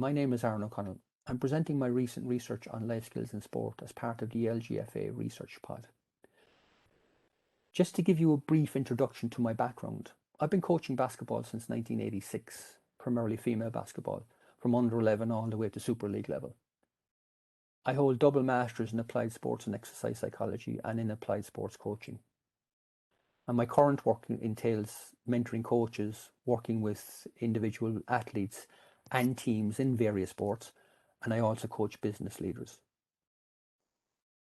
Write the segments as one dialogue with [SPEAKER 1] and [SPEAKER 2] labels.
[SPEAKER 1] My name is Aaron O'Connell. I'm presenting my recent research on life skills in sport as part of the LGFA Research Pod. Just to give you a brief introduction to my background, I've been coaching basketball since 1986, primarily female basketball, from under 11 all the way to Super League level. I hold double masters in applied sports and exercise psychology and in applied sports coaching. And my current work entails mentoring coaches, working with individual athletes and teams in various sports, and I also coach business leaders.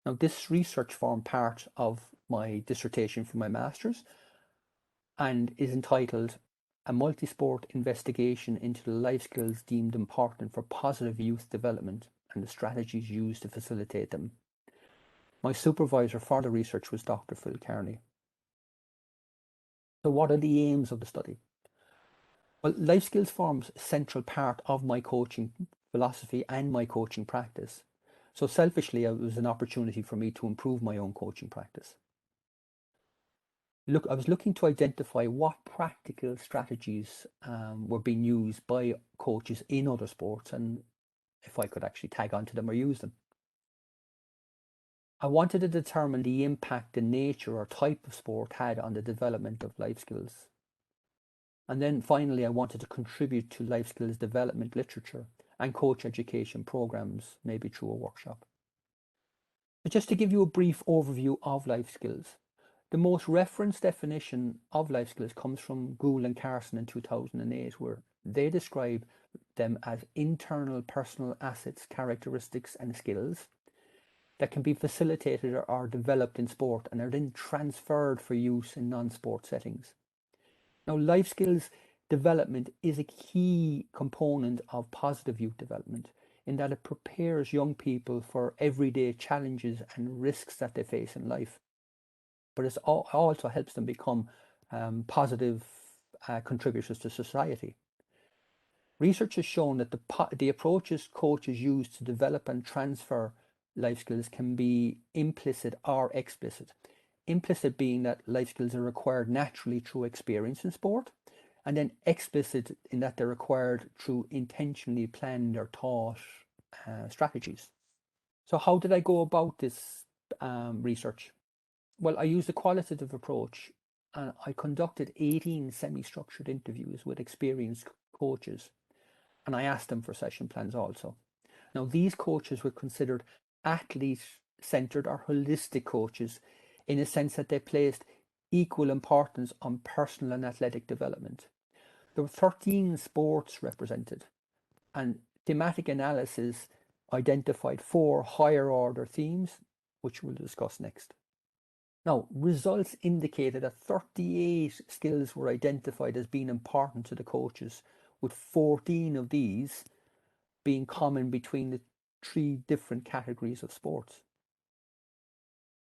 [SPEAKER 1] Now, this research formed part of my dissertation for my master's and is entitled A Multisport Investigation into the Life Skills Deemed Important for Positive Youth Development and the Strategies Used to Facilitate Them. My supervisor for the research was Dr. Phil Kearney. So what are the aims of the study? Well, life skills forms a central part of my coaching philosophy and my coaching practice. So selfishly, it was an opportunity for me to improve my own coaching practice. I was looking to identify what practical strategies were being used by coaches in other sports and if I could actually tag onto them or use them. I wanted to determine the impact the nature or type of sport had on the development of life skills. And then finally, I wanted to contribute to life skills development literature and coach education programs, maybe through a workshop. But just to give you a brief overview of life skills, the most referenced definition of life skills comes from Gould and Carson in 2008, where they describe them as internal personal assets, characteristics, and skills that can be facilitated or developed in sport and are then transferred for use in non-sport settings. Now, life skills development is a key component of positive youth development in that it prepares young people for everyday challenges and risks that they face in life. But it also helps them become positive contributors to society. Research has shown that the approaches coaches use to develop and transfer life skills can be implicit or explicit. Implicit being that life skills are acquired naturally through experience in sport, and then explicit in that they're acquired through intentionally planned or taught strategies. So how did I go about this research? Well, I used a qualitative approach and I conducted 18 semi-structured interviews with experienced coaches, and I asked them for session plans also. Now, these coaches were considered athlete-centered or holistic coaches in a sense that they placed equal importance on personal and athletic development. There were 13 sports represented, and thematic analysis identified 4 higher order themes, which we'll discuss next. Now, results indicated that 38 skills were identified as being important to the coaches, with 14 of these being common between the 3 different categories of sports.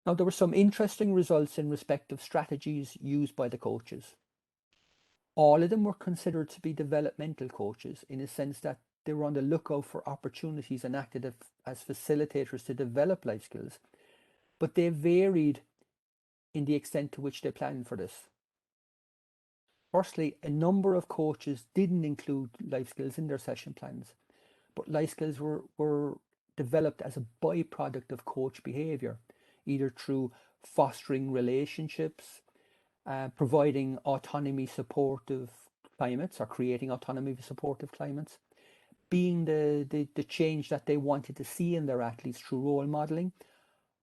[SPEAKER 1] Now, there were some interesting results in respect of strategies used by the coaches. All of them were considered to be developmental coaches in a sense that they were on the lookout for opportunities and acted as facilitators to develop life skills, but they varied in the extent to which they planned for this. Firstly, a number of coaches didn't include life skills in their session plans, but life skills were developed as a byproduct of coach behavior, either through fostering relationships, providing autonomy supportive climates or creating autonomy supportive climates, being the change that they wanted to see in their athletes through role modeling,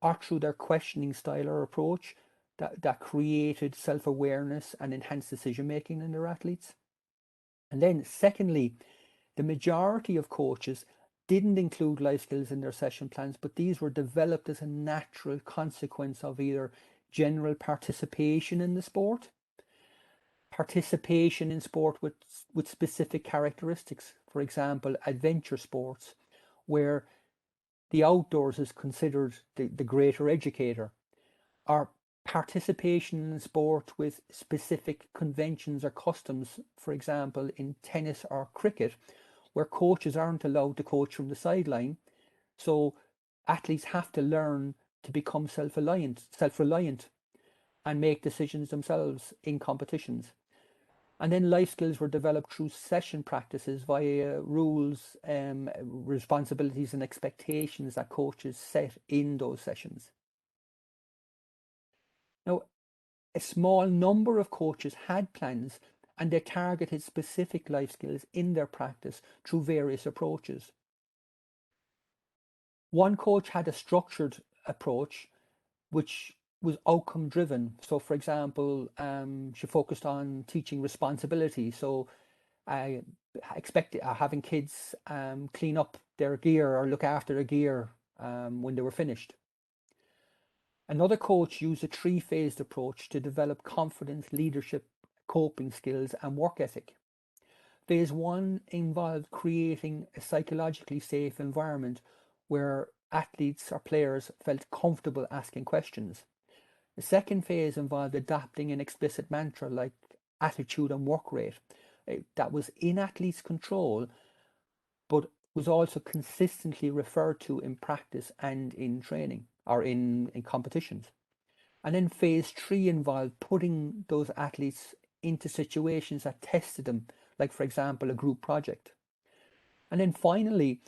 [SPEAKER 1] or through their questioning style or approach that created self-awareness and enhanced decision-making in their athletes. And then secondly, the majority of coaches didn't include life skills in their session plans, but these were developed as a natural consequence of either general participation in the sport, participation in sport with specific characteristics, for example, adventure sports, where the outdoors is considered the greater educator, or participation in sport with specific conventions or customs, for example, in tennis or cricket, where coaches aren't allowed to coach from the sideline. So athletes have to learn to become self-reliant and make decisions themselves in competitions. And then life skills were developed through session practices via rules, responsibilities, and expectations that coaches set in those sessions. Now, a small number of coaches had plans and they targeted specific life skills in their practice through various approaches. One coach had a structured approach which was outcome driven. So, for example, she focused on teaching responsibility. So, I expect having kids clean up their gear or look after their gear when they were finished. Another coach used a three-phased approach to develop confidence, leadership, coping skills, and work ethic. Phase one involved creating a psychologically safe environment where athletes or players felt comfortable asking questions. The second phase involved adapting an explicit mantra like attitude and work rate that was in athletes' control, but was also consistently referred to in practice and in training or in competitions. And then phase three involved putting those athletes into situations that tested them, like, for example, a group project. And then finally,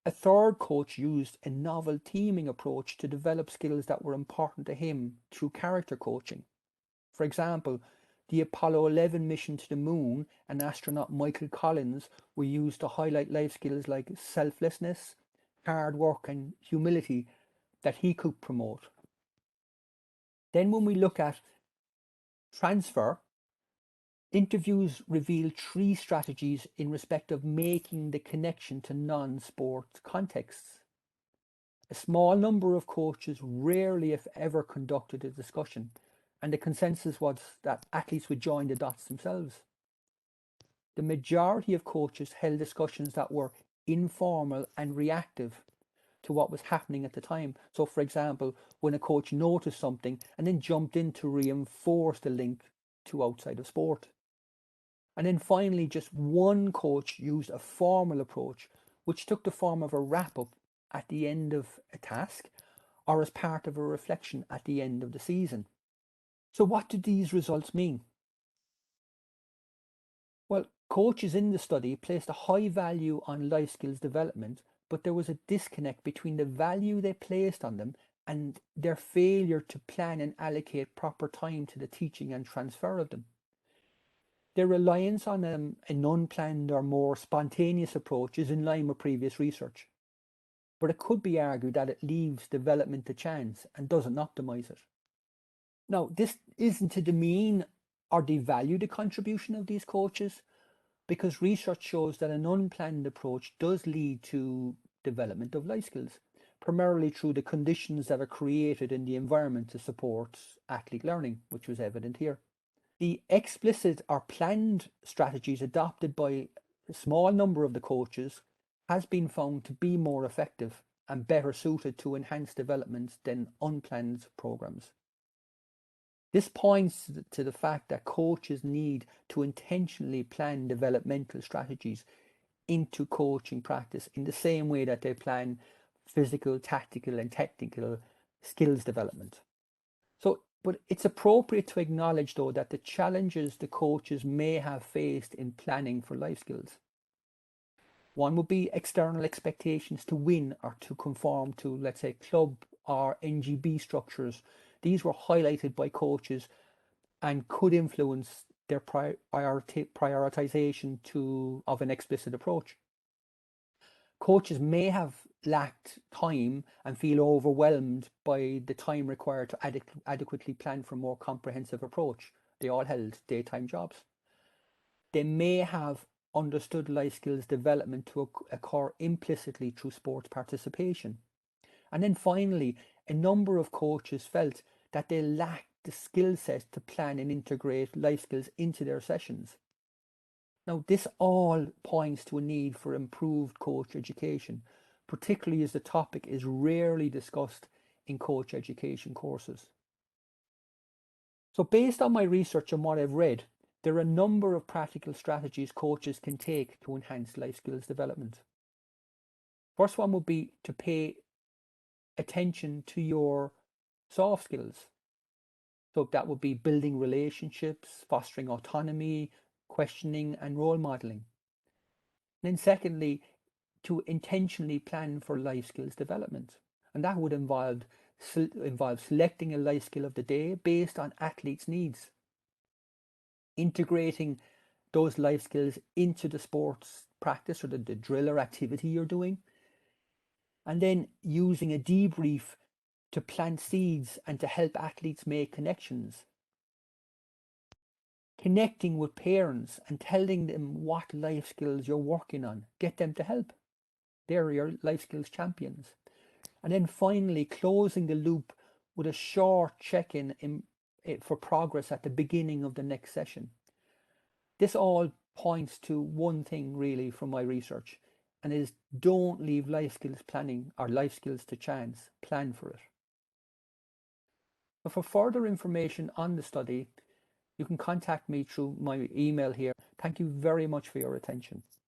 [SPEAKER 1] a third coach used a novel teaming approach to develop skills that were important to him through character coaching. For example, the Apollo 11 mission to the moon and astronaut Michael Collins were used to highlight life skills like selflessness, hard work, and humility that he could promote. Then, when we look at transfer, interviews reveal three strategies in respect of making the connection to non-sport contexts. A small number of coaches rarely, if ever, conducted a discussion, and the consensus was that athletes would join the dots themselves. The majority of coaches held discussions that were informal and reactive to what was happening at the time. So, for example, when a coach noticed something and then jumped in to reinforce the link to outside of sport. And then finally, just one coach used a formal approach, which took the form of a wrap up at the end of a task or as part of a reflection at the end of the season. So, what do these results mean? Well, coaches in the study placed a high value on life skills development, but there was a disconnect between the value they placed on them and their failure to plan and allocate proper time to the teaching and transfer of them. Their reliance on an unplanned or more spontaneous approach is in line with previous research, but it could be argued that it leaves development to chance and doesn't optimize it. Now, this isn't to demean or devalue the contribution of these coaches, because research shows that an unplanned approach does lead to development of life skills, primarily through the conditions that are created in the environment to support athlete learning, which was evident here. The explicit or planned strategies adopted by a small number of the coaches has been found to be more effective and better suited to enhance development than unplanned programs. This points to the fact that coaches need to intentionally plan developmental strategies into coaching practice in the same way that they plan physical, tactical, and technical skills development. So, but it's appropriate to acknowledge, though, that the challenges the coaches may have faced in planning for life skills. One would be external expectations to win or to conform to, let's say, club or NGB structures. These were highlighted by coaches and could influence their prioritization of an explicit approach. Coaches may have lacked time and feel overwhelmed by the time required to adequately plan for a more comprehensive approach. They all held daytime jobs. They may have understood life skills development to occur implicitly through sports participation. And then finally, a number of coaches felt that they lacked the skill set to plan and integrate life skills into their sessions. Now, this all points to a need for improved coach education, particularly as the topic is rarely discussed in coach education courses. So, based on my research and what I've read, there are a number of practical strategies coaches can take to enhance life skills development. First one would be to pay attention to your soft skills. So that would be building relationships, fostering autonomy, questioning and role modeling. And then secondly, to intentionally plan for life skills development. And that would involve selecting a life skill of the day based on athletes' needs, integrating those life skills into the sports practice or the drill or activity you're doing, and then using a debrief to plant seeds and to help athletes make connections. Connecting with parents and telling them what life skills you're working on. Get them to help. They're your life skills champions. And then finally, closing the loop with a short check-in for progress at the beginning of the next session. This all points to one thing really from my research, and is don't leave life skills planning or life skills to chance. Plan for it. But for further information on the study, you can contact me through my email here. Thank you very much for your attention.